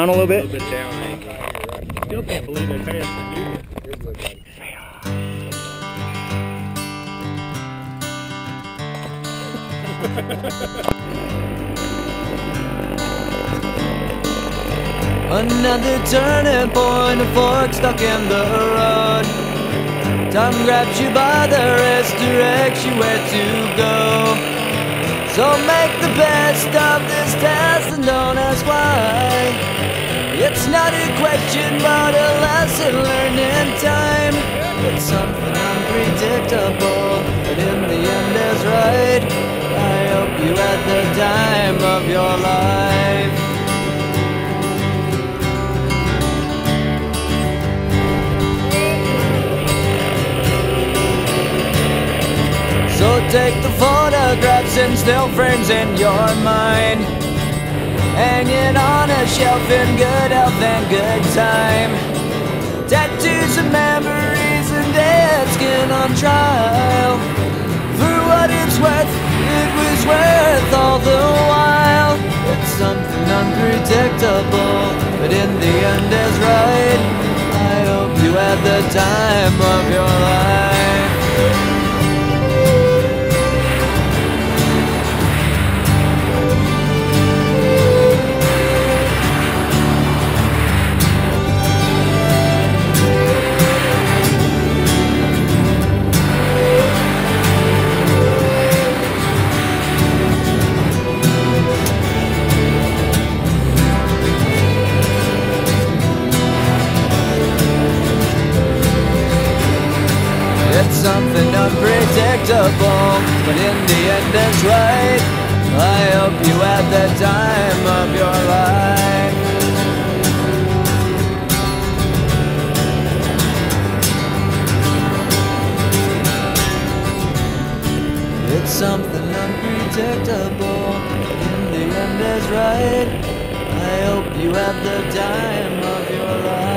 down a little bit? A little bit down. I still can't believe they passed it. Another turning point, a fork stuck in the road. Time grabs you by the wrist, directs you where to go. So make the best of this test and don't ask why. It's not a question but a lesson learned in time. It's something unpredictable, but in the end is right. I hope you had the time of your life. So take the photographs and still frames in your mind, hanging on a shelf in good health and good time. Tattoos and memories and dead skin on trial. For what it's worth, it was worth all the while. It's something unpredictable, but in the end is right. I hope you had the time of your life. It's something unpredictable, but in the end it's right. I hope you had the time of your life. It's something unpredictable, but in the end is right. I hope you had the time of your life.